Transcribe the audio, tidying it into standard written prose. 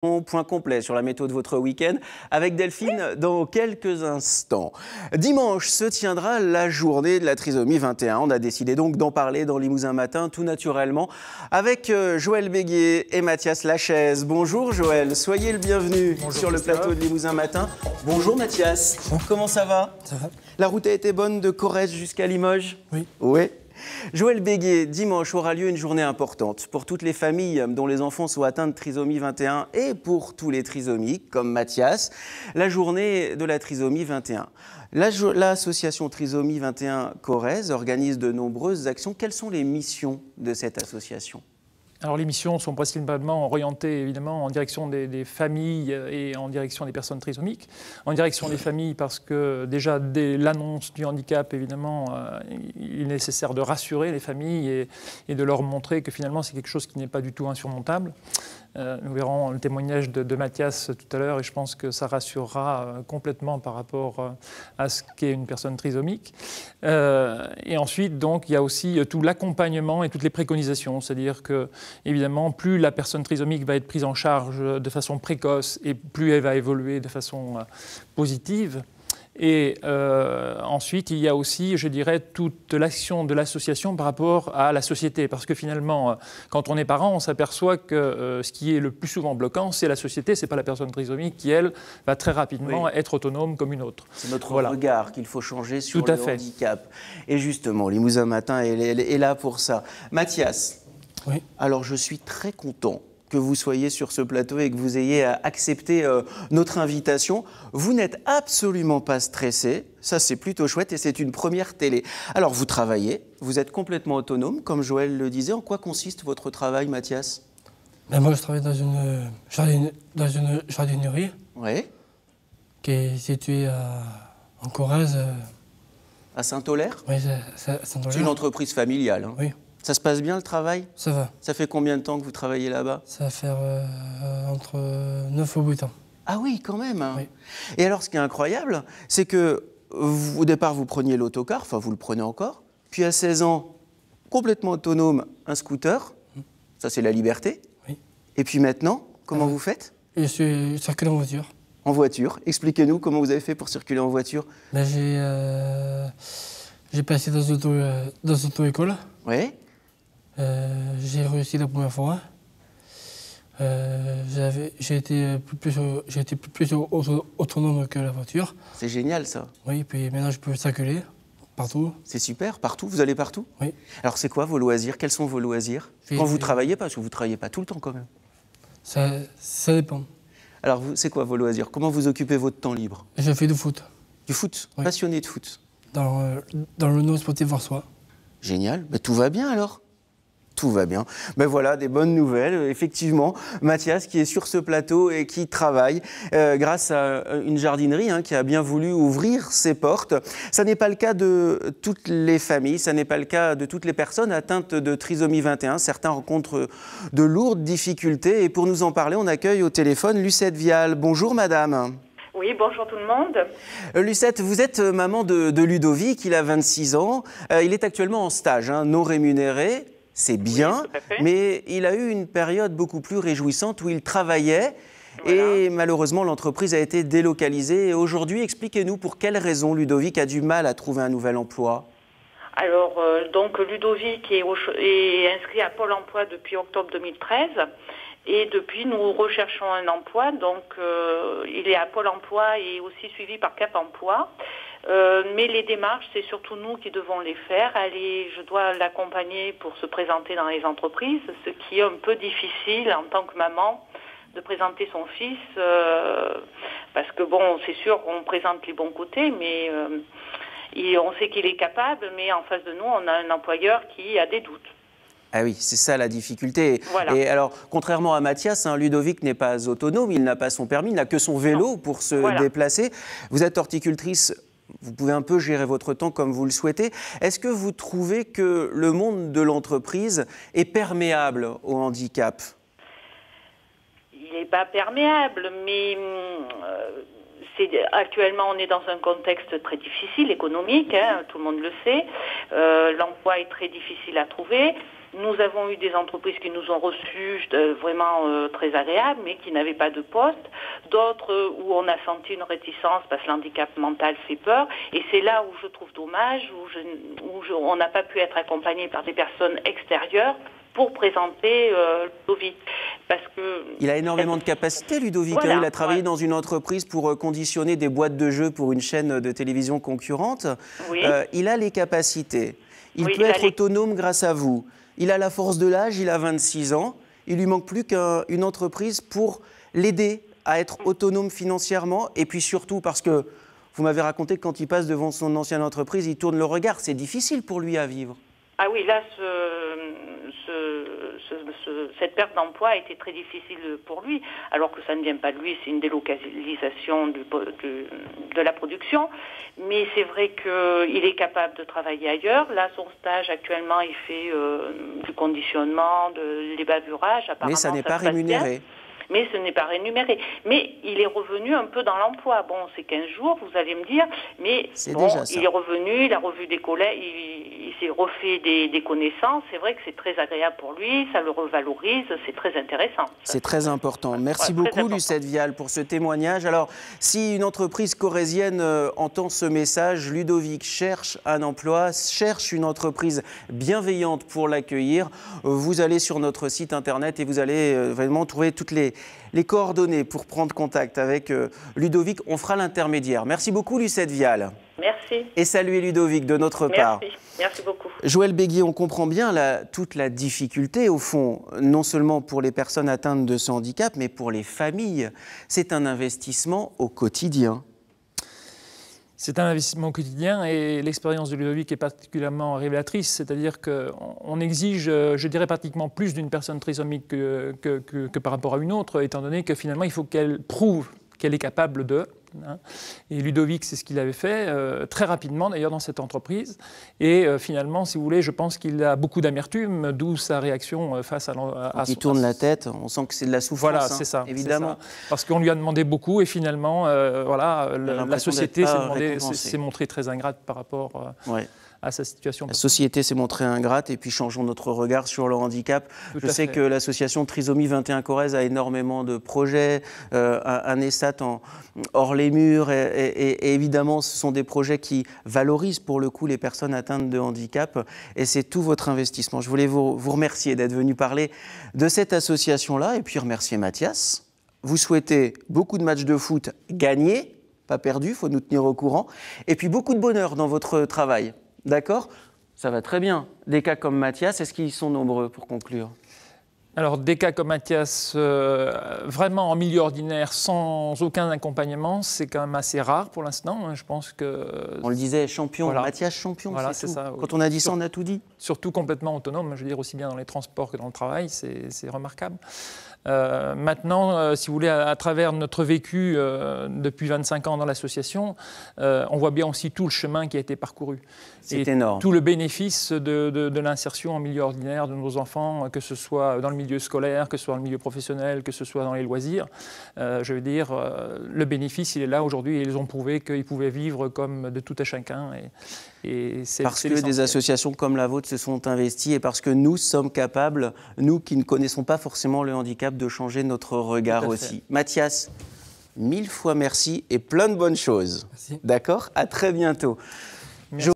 Point complet sur la météo de votre week-end avec Delphine dans quelques instants. Dimanche se tiendra la journée de la trisomie 21. On a décidé donc d'en parler dans Limousin Matin tout naturellement avec Joël Béguier et Mathias Lachaise. Bonjour Joël, soyez le bienvenu sur le plateau de Limousin Matin. Bonjour Mathias, comment ça va? Ça va. La route a été bonne de Corrèze jusqu'à Limoges? Oui. Oui. Joël Béguier, dimanche aura lieu une journée importante pour toutes les familles dont les enfants sont atteints de trisomie 21 et pour tous les trisomiques comme Mathias, la journée de la trisomie 21. L'association Trisomie 21 Corrèze organise de nombreuses actions. Quelles sont les missions de cette association ? Alors les missions sont principalement orientées évidemment en direction des familles et en direction des personnes trisomiques. En direction des familles parce que déjà dès l'annonce du handicap évidemment il est nécessaire de rassurer les familles et de leur montrer que finalement c'est quelque chose qui n'est pas du tout insurmontable. Nous verrons le témoignage de Mathias tout à l'heure et je pense que ça rassurera complètement par rapport à ce qu'est une personne trisomique. Et ensuite donc il y a aussi tout l'accompagnement et toutes les préconisations, c'est-à-dire que évidemment, plus la personne trisomique va être prise en charge de façon précoce et plus elle va évoluer de façon positive. Et ensuite, il y a aussi, je dirais, toute l'action de l'association par rapport à la société. Parce que finalement, quand on est parent, on s'aperçoit que ce qui est le plus souvent bloquant, c'est la société, ce n'est pas la personne trisomique qui, elle, va très rapidement être autonome comme une autre. C'est notre regard qu'il faut changer sur le handicap. Et justement, Limousin Matin est là pour ça. Mathias. Oui. Alors, je suis très content que vous soyez sur ce plateau et que vous ayez accepté notre invitation. Vous n'êtes absolument pas stressé, ça c'est plutôt chouette et c'est une première télé. Alors, vous travaillez, vous êtes complètement autonome, comme Joël le disait. En quoi consiste votre travail, Mathias ? Moi, je travaille dans une jardinerie qui est située en Corrèze. À Saint-Aulaire ? Oui, c'est Saint-Aulaire. C'est une entreprise familiale. Hein. Oui. Ça se passe bien le travail ? Ça va. Ça fait combien de temps que vous travaillez là-bas ? Ça va faire entre 9 et 8 ans. Ah oui, quand même. Oui. Et alors, ce qui est incroyable, c'est que au départ, vous preniez l'autocar, enfin vous le prenez encore, puis à 16 ans, complètement autonome, un scooter, ça c'est la liberté. Oui. Et puis maintenant, comment vous faites ? Je suis circulé en voiture. En voiture. Expliquez-nous comment vous avez fait pour circuler en voiture. J'ai passé dans une auto-école. Oui. J'ai réussi la première fois. J'ai été plus autonome que la voiture. C'est génial ça. Oui, puis maintenant je peux circuler partout. C'est super, partout, vous allez partout ? Oui. Alors c'est quoi vos loisirs ? Quels sont vos loisirs ? Quand vous travaillez, parce que vous ne travaillez pas tout le temps quand même. Ça dépend. Alors c'est quoi vos loisirs ? Comment vous occupez votre temps libre ? Je fais du foot. Du foot ? Oui. Passionné de foot ? Dans le Nord sportif Varsois. Génial, mais tout va bien alors ? Tout va bien. Ben voilà, des bonnes nouvelles. Effectivement, Mathias qui est sur ce plateau et qui travaille grâce à une jardinerie qui a bien voulu ouvrir ses portes. Ça n'est pas le cas de toutes les familles, ça n'est pas le cas de toutes les personnes atteintes de trisomie 21. Certains rencontrent de lourdes difficultés et pour nous en parler, on accueille au téléphone Lucette Vial. Bonjour madame. Oui, bonjour tout le monde. Lucette, vous êtes maman de Ludovic, il a 26 ans. Il est actuellement en stage, non rémunéré. C'est bien, oui, mais il a eu une période beaucoup plus réjouissante où il travaillait et malheureusement l'entreprise a été délocalisée. Et aujourd'hui, expliquez-nous pour quelles raisons Ludovic a du mal à trouver un nouvel emploi. Alors, donc Ludovic est inscrit à Pôle emploi depuis octobre 2013 et depuis nous recherchons un emploi. Donc, il est à Pôle emploi et aussi suivi par Cap emploi. Mais les démarches, c'est surtout nous qui devons les faire. Je dois l'accompagner pour se présenter dans les entreprises, ce qui est un peu difficile en tant que maman de présenter son fils, parce que bon, c'est sûr qu'on présente les bons côtés, mais on sait qu'il est capable, mais en face de nous, on a un employeur qui a des doutes. Ah oui, c'est ça la difficulté. Voilà. Et alors, contrairement à Mathias, Ludovic n'est pas autonome, il n'a pas son permis, il n'a que son vélo pour se déplacer. Vous êtes horticultrice. Vous pouvez un peu gérer votre temps comme vous le souhaitez. Est-ce que vous trouvez que le monde de l'entreprise est perméable au handicap ? Il n'est pas perméable, mais actuellement on est dans un contexte très difficile, économique, tout le monde le sait. L'emploi est très difficile à trouver. Nous avons eu des entreprises qui nous ont reçus vraiment très agréables, mais qui n'avaient pas de poste. D'autres où on a senti une réticence parce que l'handicap mental fait peur. Et c'est là où je trouve dommage, on n'a pas pu être accompagné par des personnes extérieures pour présenter Ludovic. Parce que il a énormément de capacités, Ludovic. Voilà, il a travaillé dans une entreprise pour conditionner des boîtes de jeux pour une chaîne de télévision concurrente. Oui. Il a les capacités. Il Oui, peut être autonome grâce à vous. Il a la force de l'âge, il a 26 ans. Il lui manque plus qu'une entreprise pour l'aider à être autonome financièrement. Et puis surtout parce que vous m'avez raconté que quand il passe devant son ancienne entreprise, il tourne le regard. C'est difficile pour lui à vivre. Ah oui, là, cette perte d'emploi a été très difficile pour lui, alors que ça ne vient pas de lui, c'est une délocalisation de la production. Mais c'est vrai qu'il est capable de travailler ailleurs. Là, son stage, actuellement, il fait du conditionnement, les bavurages. Apparemment, mais ça n'est pas rémunéré. Mais ce n'est pas rémunéré. Mais il est revenu un peu dans l'emploi. Bon, c'est 15 jours, vous allez me dire, mais bon, il est revenu, il a revu des collègues, il s'est refait des connaissances. C'est vrai que c'est très agréable pour lui, ça le revalorise, c'est très intéressant. C'est très important. Merci beaucoup, Lucette Vial, pour ce témoignage. Alors, si une entreprise corrézienne entend ce message, Ludovic cherche un emploi, cherche une entreprise bienveillante pour l'accueillir, vous allez sur notre site internet et vous allez vraiment trouver toutes les coordonnées pour prendre contact avec Ludovic. On fera l'intermédiaire. Merci beaucoup, Lucette Vial. Merci. Et saluez Ludovic de notre part. Merci beaucoup. Joël Béguier, on comprend bien toute la difficulté, au fond, non seulement pour les personnes atteintes de ce handicap, mais pour les familles. C'est un investissement au quotidien. C'est un investissement quotidien et l'expérience de Ludovic est particulièrement révélatrice, c'est-à-dire qu'on exige, je dirais, pratiquement plus d'une personne trisomique que par rapport à une autre, étant donné que finalement il faut qu'elle prouve qu'elle est capable de. Et Ludovic, c'est ce qu'il avait fait, très rapidement d'ailleurs dans cette entreprise. Et finalement, si vous voulez, je pense qu'il a beaucoup d'amertume, d'où sa réaction face à il tourne la tête, on sent que c'est de la souffrance. Voilà, c'est ça. Évidemment. C'est ça. Parce qu'on lui a demandé beaucoup et finalement, voilà, la société s'est montrée très ingrate par rapport à sa situation. La société s'est montrée ingrate et puis changeons notre regard sur le handicap. Je sais que l'association Trisomie 21 Corrèze a énormément de projets, un ESAT hors les murs et évidemment ce sont des projets qui valorisent pour le coup les personnes atteintes de handicap et c'est tout votre investissement. Je voulais vous remercier d'être venu parler de cette association-là et puis remercier Mathias. Vous souhaitez beaucoup de matchs de foot gagnés, pas perdus, il faut nous tenir au courant, et puis beaucoup de bonheur dans votre travail. D'accord? Ça va très bien. Des cas comme Mathias, est-ce qu'ils sont nombreux pour conclure? Alors, des cas comme Mathias, vraiment en milieu ordinaire, sans aucun accompagnement, c'est quand même assez rare pour l'instant. Je pense que... On le disait, champion, voilà. Mathias champion, voilà, c'est tout. Ça. Quand on a dit ça, on a tout dit. Surtout complètement autonome, je veux dire, aussi bien dans les transports que dans le travail, c'est remarquable. Maintenant, si vous voulez, à travers notre vécu depuis 25 ans dans l'association, on voit bien aussi tout le chemin qui a été parcouru. C'est énorme. Tout le bénéfice de l'insertion en milieu ordinaire de nos enfants, que ce soit dans le milieu scolaire, que ce soit dans le milieu professionnel, que ce soit dans les loisirs. Je veux dire, le bénéfice, il est là aujourd'hui et ils ont prouvé qu'ils pouvaient vivre comme de tout à chacun. Parce que des associations comme la vôtre se sont investies et parce que nous sommes capables, nous qui ne connaissons pas forcément le handicap, de changer notre regard aussi. Mathias, 1000 fois merci et plein de bonnes choses. D'accord? À très bientôt.